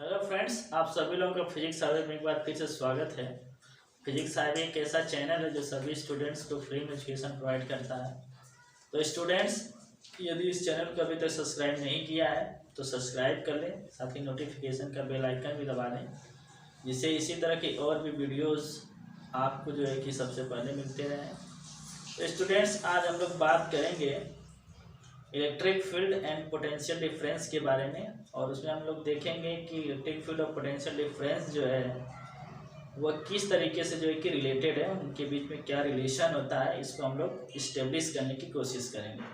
Hello friends, आप सभी लोगों का फिजिक्स साइबर में एक बार फिर से स्वागत है। फिजिक्स साइबर एक ऐसा चैनल है जो सभी स्टूडेंट्स को फ्री में एजुकेशन प्रोवाइड करता है। तो स्टूडेंट्स, यदि इस चैनल को अभी तक सब्सक्राइब नहीं किया है तो सब्सक्राइब कर लें, साथ ही नोटिफिकेशन का बेल आइकन भी दबा दें, जिससे इसी तरह की और भी वीडियोज़ आपको जो है कि सबसे पहले मिलते रहें। तो स्टूडेंट्स, आज हम लोग बात करेंगे electric field and potential difference के बारे में, और उसमें हम लोग देखेंगे कि इलेक्ट्रिक फील्ड और पोटेंशियल डिफरेंस जो है वह किस तरीके से जो है कि रिलेटेड है, उनके बीच में क्या रिलेशन होता है, इसको हम लोग इस्टेब्लिश करने की कोशिश करेंगे।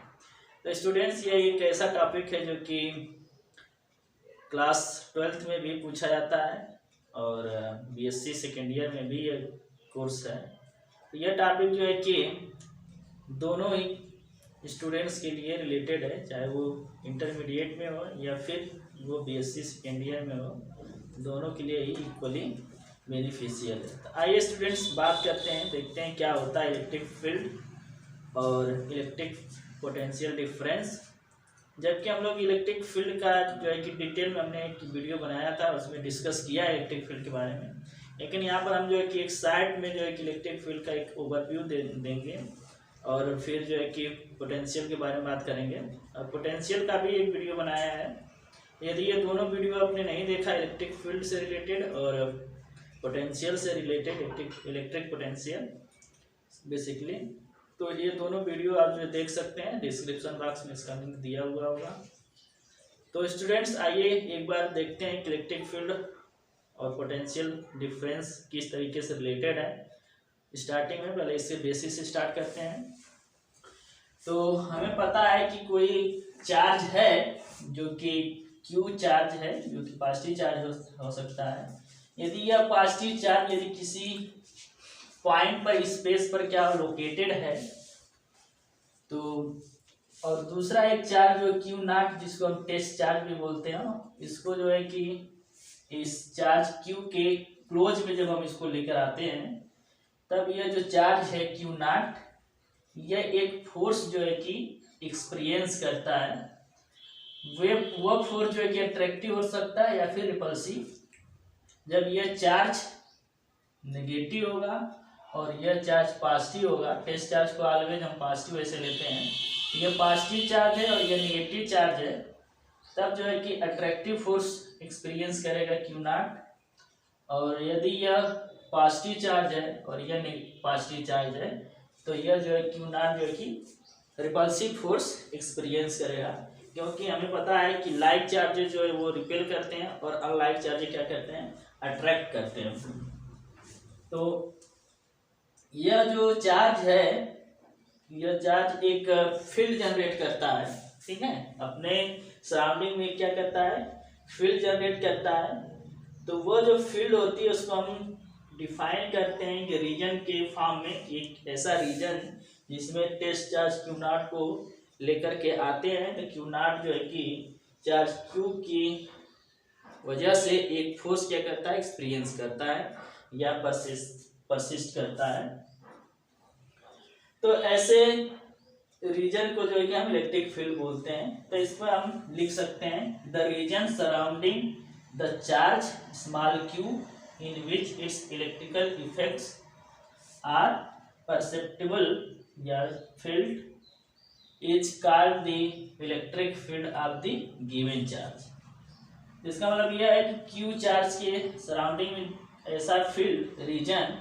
तो स्टूडेंट्स, ये एक ऐसा टॉपिक है जो कि क्लास 12th में भी पूछा जाता है और बीएससी सेकेंड ईयर में भी ये कोर्स है। तो यह टॉपिक जो है कि दोनों ही स्टूडेंट्स के लिए रिलेटेड है, चाहे वो इंटरमीडिएट में हो या फिर वो बीएससी सेकेंड ईयर में हो, दोनों के लिए ही इक्वली बेनिफिशियल है। तो आइए स्टूडेंट्स बात करते हैं, देखते हैं क्या होता है इलेक्ट्रिक फील्ड और इलेक्ट्रिक पोटेंशियल डिफरेंस। जबकि हम लोग इलेक्ट्रिक फील्ड का जो है कि डिटेल में हमने एक वीडियो बनाया था, उसमें डिस्कस किया है इलेक्ट्रिक फील्ड के बारे में, लेकिन यहाँ पर हम जो है कि एक साइड में जो है कि इलेक्ट्रिक फील्ड का एक ओवरव्यू देंगे और फिर जो है कि पोटेंशियल के बारे में बात करेंगे। और पोटेंशियल का भी एक वीडियो बनाया है। यदि ये दोनों वीडियो आपने नहीं देखा, इलेक्ट्रिक फील्ड से रिलेटेड और पोटेंशियल से रिलेटेड, इलेक्ट्रिक पोटेंशियल बेसिकली, तो ये दोनों वीडियो आप जो देख सकते हैं, डिस्क्रिप्शन बॉक्स में इसका लिंक दिया हुआ होगा। तो स्टूडेंट्स, आइए एक बार देखते हैं कि इलेक्ट्रिक फील्ड और पोटेंशियल डिफरेंस किस तरीके से रिलेटेड है। स्टार्टिंग में पहले इससे बेसिस से स्टार्ट करते हैं। तो हमें पता है कि कोई चार्ज है जो कि क्यू चार्ज है, जो कि पॉजिटिव चार्ज हो सकता है। यदि यह पॉजिटिव चार्ज यदि किसी पॉइंट पर स्पेस पर क्या लोकेटेड है, तो और दूसरा एक चार्ज जो क्यू नॉट, जिसको हम टेस्ट चार्ज भी बोलते हैं, इसको जो है कि इस चार्ज क्यू के क्लोज में जब हम इसको लेकर आते हैं, तब यह जो चार्ज है क्यू नॉट, यह एक फोर्स जो है कि एक्सपीरियंस करता है। वह फोर्स जो है कि अट्रैक्टिव हो सकता है या फिर रिपल्सिव। जब यह चार्ज नेगेटिव होगा और यह चार्ज पॉजिटिव होगा, टेस्ट चार्ज को ऑलवेज हम पॉजिटिव ऐसे लेते हैं, यह पॉजिटिव चार्ज है और यह नेगेटिव चार्ज है, तब जो है कि अट्रैक्टिव फोर्स एक्सपीरियंस करेगा क्यू नॉट। और यदि यह पॉजिटिव चार्ज है और यह पॉजिटिव चार्ज है, तो यह जो है क्यू नॉट जो है कि रिपल्सिव फोर्स एक्सपीरियंस करेगा, क्योंकि हमें पता है कि लाइक चार्जेस जो है वो रिपेल करते हैं और अनलाइक चार्जेस क्या करते हैं, अट्रैक्ट करते हैं। तो यह जो चार्ज है, यह चार्ज एक फील्ड जनरेट करता है, ठीक है, अपने सराउंडिंग में क्या करता है, फील्ड जनरेट करता है। तो वो जो फील्ड होती है उसको हम डिफाइन करते हैं कि रीजन के फॉर्म में, एक ऐसा रीजन जिसमें टेस्ट चार्ज क्यू नॉट को लेकर के आते हैं। तो क्यू नॉट जो है कि चार्ज क्यू की वजह से एक फोर्स क्या करता है, एक्सपीरियंस करता है या परसिस्ट करता है। तो ऐसे रीजन को जो है कि हम इलेक्ट्रिक फील्ड बोलते हैं। तो इसमें हम लिख सकते हैं, the region surrounding the charge small Q in which its electrical effects are perceptible या field is called the electric field of the given charge। इसका मतलब यह है कि Q चार्ज के सराउंडिंग में ऐसा फील्ड रीजन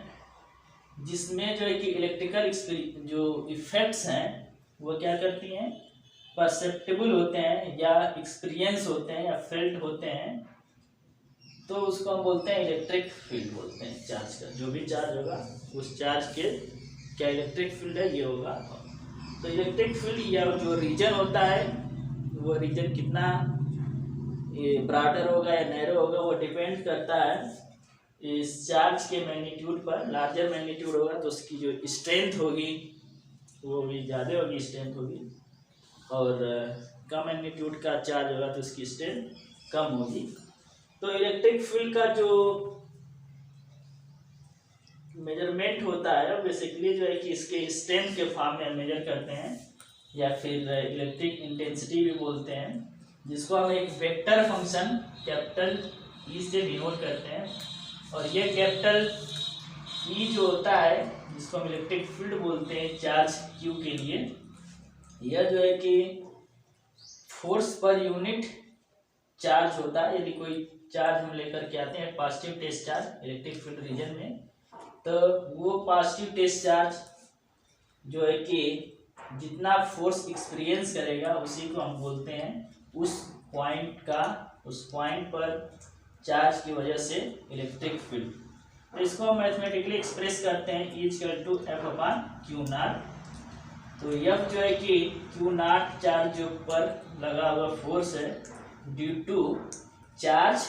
जिसमें जो है कि इलेक्ट्रिकल जो इफेक्ट्स हैं वो क्या करती हैं, परसेप्टेबल होते हैं या एक्सपीरियंस होते हैं या फेल्ट होते हैं, तो उसको हम बोलते हैं इलेक्ट्रिक फील्ड बोलते हैं। चार्ज का जो भी चार्ज होगा उस चार्ज के क्या इलेक्ट्रिक फील्ड है, ये होगा। तो इलेक्ट्रिक फील्ड या जो रीजन होता है, वो रीजन कितना ब्रॉडर होगा या नैरो होगा, वो डिपेंड करता है इस चार्ज के मैग्नीट्यूड पर। लार्जर मैग्नीट्यूड होगा तो उसकी जो स्ट्रेंथ होगी वो भी ज़्यादा होगी, स्ट्रेंथ होगी, और कम मैग्नीट्यूड का चार्ज होगा तो उसकी स्ट्रेंथ कम होगी। तो इलेक्ट्रिक फील्ड का जो मेजरमेंट होता है बेसिकली जो है कि इसके स्ट्रेंथ के फॉर्म में मेजर करते हैं, या फिर इलेक्ट्रिक इंटेंसिटी भी बोलते हैं, जिसको हम एक वेक्टर फंक्शन कैपिटल ई से डिनोट करते हैं। और ये कैपिटल ई जो होता है जिसको हम इलेक्ट्रिक फील्ड बोलते हैं चार्ज क्यू के लिए, यह जो है कि फोर्स पर यूनिट चार्ज होता है। यदि कोई चार्ज हम लेकर के आते हैं positive test charge electric field region में, तो वो पॉजिटिव टेस्ट चार्ज जो है कि जितना फोर्स एक्सपीरियंस करेगा उसी को हम बोलते हैं उस पॉइंट पर चार्ज की वजह से इलेक्ट्रिक फील्ड। तो इसको हम मैथमेटिकली एक्सप्रेस करते हैं E equal to F upon Q naught. तो एफ जो है कि क्यू नॉट चार्ज जो पर लगा हुआ फोर्स है ड्यू टू चार्ज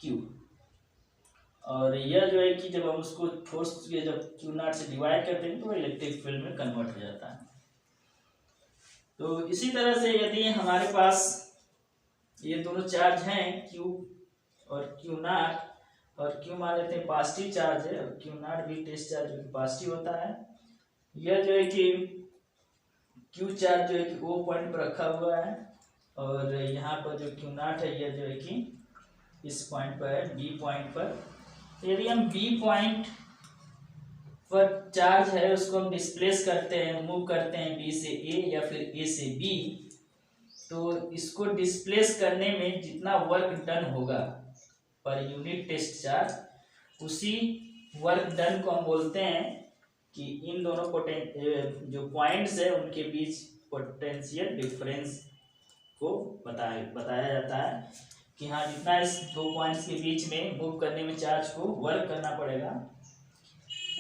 क्यू, और यह जो है कि जब हम उसको फोर्स के जब क्यू नॉट से डिवाइड करते हैं तो इलेक्ट्रिक फील्ड में कन्वर्ट हो जाता है। तो इसी तरह से यदि हमारे पास ये दोनों चार्ज हैं क्यू और क्यू नॉट, और क्यू मान लेते हैं पॉजिटिव चार्ज है और क्यू नॉट भी टेस्ट चार्ज जो कि पॉजिटिव होता है। यह जो है कि क्यू चार्ज जो है कि ओ पॉइंट पर रखा हुआ है, और यहाँ पर जो क्यू नॉट है यह जो है कि इस पॉइंट पर है बी पॉइंट पर। तो यदि हम बी पॉइंट पर चार्ज है उसको हम डिस्प्लेस करते हैं, मूव करते हैं बी से ए या फिर ए से बी, तो इसको डिस्प्लेस करने में जितना वर्क डन होगा पर यूनिट टेस्ट चार्ज, उसी वर्क डन को हम बोलते हैं कि इन दोनों जो पॉइंट्स है उनके बीच पोटेंशियल डिफरेंस को बताया जाता है कि हाँ जितना इस दो पॉइंट्स के बीच में मूव करने में चार्ज को वर्क करना पड़ेगा,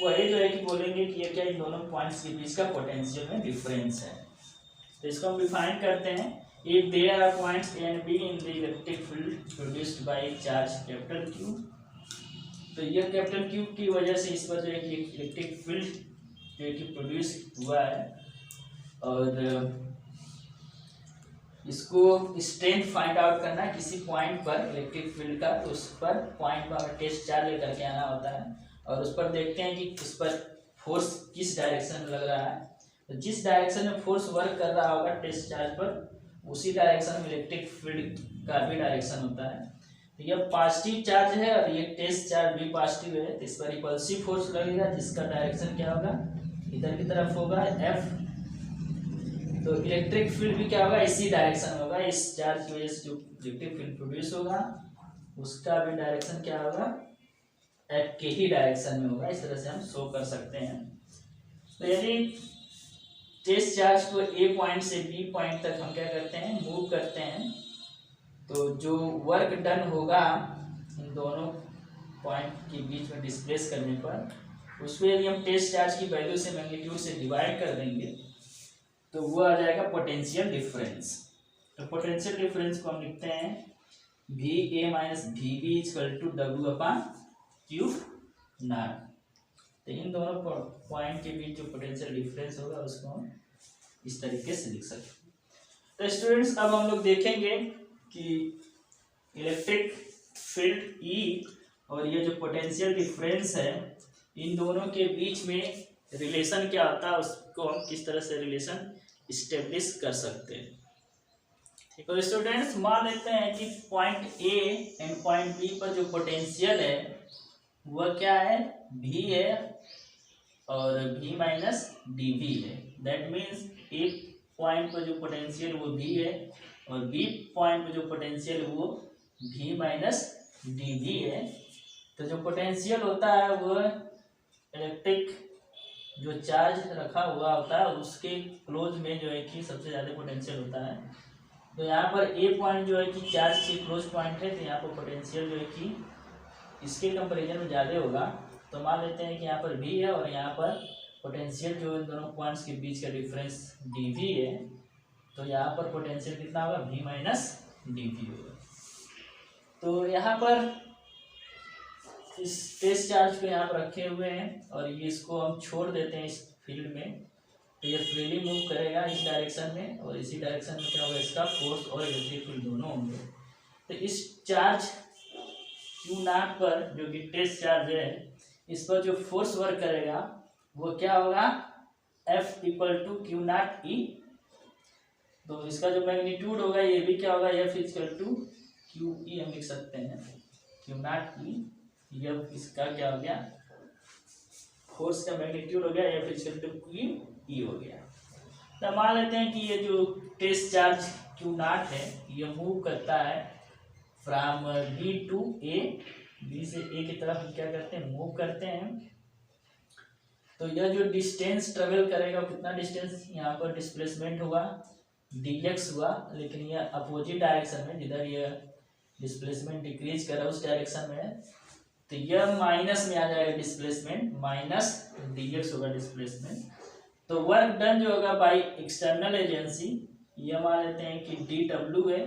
वही जो है कि बोलेंगे कि ये क्या इन दोनों पॉइंट्स के बीच का पोटेंशियल में डिफरेंस है। तो इसको हम डिफाइन करते हैं, if there are points A and B in the electric field produced by charge capital Q. तो यह कैपिटल क्यू की वजह से इस पर जो है कि इलेक्ट्रिक फील्ड जो है कि प्रोड्यूस हुआ है, और इसको स्ट्रेंथ फाइंड आउट करना है किसी पॉइंट पर इलेक्ट्रिक फील्ड का, तो उस पर पॉइंट पर टेस्ट चार्ज लेकर के आना होता है और उस पर देखते हैं कि उस पर फोर्स किस डायरेक्शन में लग रहा है। तो जिस डायरेक्शन में फोर्स वर्क कर रहा होगा टेस्ट चार्ज पर, उसी डायरेक्शन में इलेक्ट्रिक फील्ड का भी डायरेक्शन होता है। तो यह पॉजिटिव चार्ज है और ये टेस्ट चार्ज भी पॉजिटिव है, तो इस पर रिपल्सिव फोर्स लगेगा जिसका डायरेक्शन क्या होगा, इधर की तरफ होगा एफ। तो इलेक्ट्रिक फील्ड भी क्या होगा, इसी डायरेक्शन में होगा, इस चार्ज की वजह से जो इलेक्ट्रिक फील्ड प्रोड्यूस होगा उसका भी डायरेक्शन क्या होगा, एफ के ही डायरेक्शन में होगा। इस तरह से हम शो कर सकते हैं। तो यदि टेस्ट चार्ज को ए पॉइंट से बी पॉइंट तक हम क्या करते हैं, मूव करते हैं, तो जो वर्क डन होगा इन दोनों पॉइंट के बीच में डिस्प्लेस करने पर, उसको यदि हम टेस्ट चार्ज की वैल्यू से मैग्नीट्यूड से डिवाइड कर देंगे तो वो आ जाएगा पोटेंशियल डिफरेंस। तो पोटेंशियल डिफरेंस को हम लिखते हैं V A minus V B equal to W upon Q naught. तो इन दोनों पॉइंट के बीच जो पोटेंशियल डिफरेंस होगा उसको हम इस तरीके से लिख सकते हैं। तो स्टूडेंट्स अब हम लोग देखेंगे कि इलेक्ट्रिक फील्ड ई और ये जो पोटेंशियल डिफरेंस है इन दोनों के बीच में रिलेशन क्या होता है, उसको हम किस तरह से रिलेशन इस्टेब्लिश कर सकते हैं। ठीक है स्टूडेंट्स, मान लेते हैं कि point A and point B पर जो पोटेंशियल है वह क्या है, भी है और भी माइनस डी वी है। दैट मीन्स ए पॉइंट पर जो पोटेंशियल वो भी है और बी पॉइंट पर जो पोटेंशियल वो भी माइनस डी वी है। तो जो पोटेंशियल होता है वो इलेक्ट्रिक जो चार्ज रखा हुआ होता है उसके क्लोज में जो है कि सबसे ज़्यादा पोटेंशियल होता है। तो यहाँ पर ए पॉइंट जो है कि चार्ज के क्लोज पॉइंट है, तो यहाँ पर पोटेंशियल जो है कि इसके कंपैरिजन में ज़्यादा होगा। तो मान लेते हैं कि यहाँ पर भी है और यहाँ पर पोटेंशियल जो इन दोनों पॉइंट्स के बीच का डिफरेंस डी वी है, तो यहाँ पर पोटेंशियल कितना होगा, भी माइनस डी वी होगा। तो यहाँ पर इस टेस्ट चार्ज को यहाँ पर रखे हुए हैं और ये इसको हम छोड़ देते हैं इस फील्ड में, तो ये फ्रीली मूव करेगा इस डायरेक्शन में और इसी डायरेक्शन में क्या होगा, इसका फोर्स और इलेक्ट्रिक फील्ड दोनों होंगे। तो इस चार्ज क्यू नॉट पर जो कि टेस्ट चार्ज है इस पर जो फोर्स वर्क करेगा वो क्या होगा, F equal to q naught E. तो इसका जो मैग्नीट्यूड होगा ये भी क्या होगा, F equal to Q E हम लिख सकते हैं, क्यू नॉट ई, एफ इसका क्या हो गया, फोर्स का मैग्नीट्यूड हो गया, F equal to Q E हो गया। तो मान लेते हैं कि ये जो टेस्ट चार्ज क्यू नॉट है ये मूव करता है from B to A, B से ए की तरफ हम क्या करते हैं, मूव करते हैं। तो यह जो डिस्टेंस ट्रेवल करेगा, कितना डिस्टेंस, यहाँ पर डिस्प्लेसमेंट हुआ dx हुआ, लेकिन यह अपोजिट डायरेक्शन में, जिधर यह डिस्प्लेसमेंट डिक्रीज कर रहा है उस डायरेक्शन में, तो यह माइनस में आ जाएगा डिस्प्लेसमेंट, माइनस dx होगा डिस्प्लेसमेंट। तो वर्क डन जो होगा बाय एक्सटर्नल एजेंसी, यह मान लेते हैं कि dw है,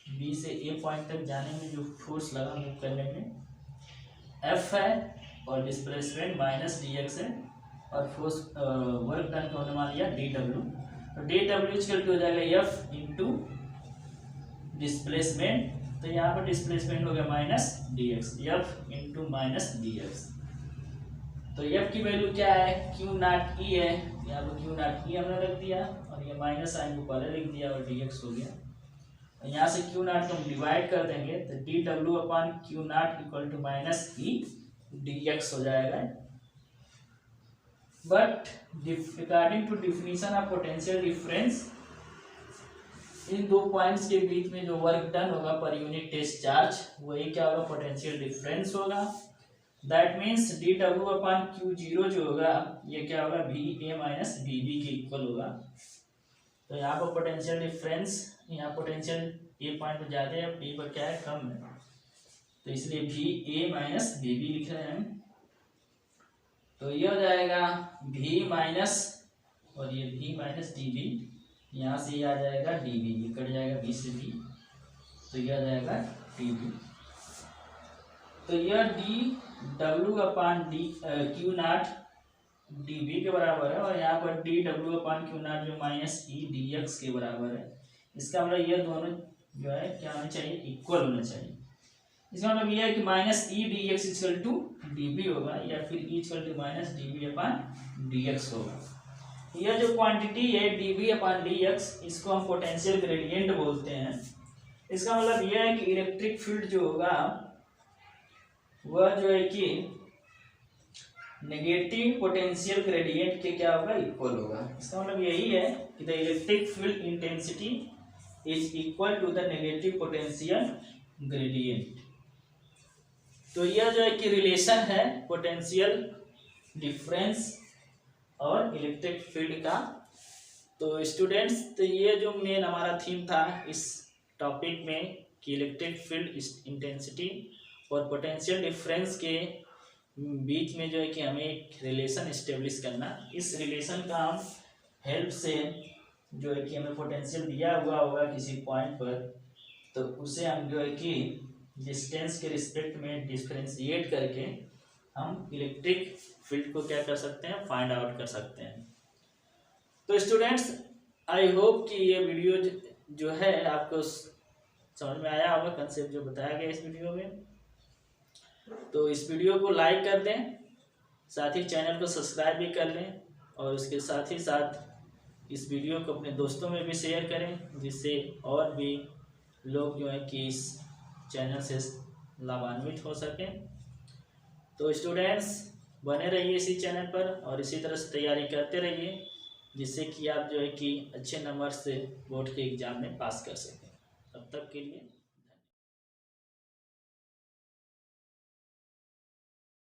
बी से ए पॉइंट तक जाने में जो फोर्स लगा मूव करने में, f है, और डिस्प्लेसमेंट माइनस dx है, और फोर्स वर्क डन का होने मान लिया dw। तो dw इक्वल टू हो जाएगा f इंटू डिस्प्लेसमेंट, तो यहाँ पर डिस्प्लेसमेंट हो गया minus dx, f into minus dx। तो f की वैल्यू क्या है, क्यू नॉट ई है, यहाँ पर क्यू नॉट ई हमने रख दिया, और ये माइनस साइन को पहले लिख दिया, और dx हो गया। यहाँ से क्यू नॉट को हम डिवाइड कर देंगे, तो dw upon Q naught equal to minus E dx हो जाएगा। But according to definition of potential difference, इन दो पॉइंट्स के बीच में जो वर्क डन होगा पर यूनिट टेस्ट चार्ज, वही क्या होगा, पोटेंशियल डिफरेंस होगा। That means dw upon q0 जो होगा ये क्या होगा, va माइनस vb के इक्वल होगा। तो यहाँ पर पोटेंशियल डिफरेंस, यहाँ पोटेंशियल ए पॉइंट पर ज़्यादा है, बी पर क्या है, कम है, तो इसलिए va माइनस vb लिख रहे हैं। तो ये हो जाएगा v माइनस, और ये v माइनस dv, यहाँ से ये आ जाएगा dv, ये कट जाएगा v से v, तो ये आ जाएगा dv। तो यह dw upon Q not dv के बराबर है, और यहाँ पर dw अपॉन क्यू नॉट जो माइनस ई dx के बराबर है। इसका मतलब ये दोनों जो है क्या होना चाहिए, इक्वल होना चाहिए। इसका मतलब यह है कि minus E dx equal to dv होगा, या फिर E equal to minus dv upon dx होगा। यह जो क्वांटिटी है dv अपॉन dx, इसको हम पोटेंशियल ग्रेडियंट बोलते हैं। इसका मतलब यह है कि इलेक्ट्रिक फील्ड जो होगा वह जो है कि नेगेटिव पोटेंशियल ग्रेडियंट के क्या होगा, इक्वल होगा। इसका मतलब यही है कि the electric field intensity is equal to the negative potential gradient. तो यह जो है कि रिलेशन है पोटेंशियल डिफरेंस और इलेक्ट्रिक फील्ड का। तो स्टूडेंट्स, तो ये जो मेन हमारा थीम था इस टॉपिक में कि इलेक्ट्रिक फील्ड इंटेंसिटी और पोटेंशियल डिफरेंस के बीच में जो है कि हमें एक रिलेशन इस्टेब्लिश करना। इस रिलेशन का हम हेल्प से जो है कि हमें पोटेंशियल दिया हुआ होगा किसी पॉइंट पर, तो उसे हम जो है कि डिस्टेंस के रिस्पेक्ट में डिफरेंशिएट करके हम इलेक्ट्रिक फील्ड को क्या कर सकते हैं, फाइंड आउट कर सकते हैं। तो स्टूडेंट्स, आई होप कि ये वीडियो जो है आपको समझ में आया होगा, कंसेप्ट जो बताया गया इस वीडियो में। तो इस वीडियो को लाइक कर दें, साथ ही चैनल को सब्सक्राइब भी कर लें, और उसके साथ ही साथ इस वीडियो को अपने दोस्तों में भी शेयर करें, जिससे और भी लोग जो है कि इस चैनल से लाभान्वित हो सकें। तो स्टूडेंट्स, बने रहिए इसी चैनल पर और इसी तरह से तैयारी करते रहिए, जिससे कि आप जो है कि अच्छे नंबर से बोर्ड के एग्ज़ाम में पास कर सकें। तब तक के लिए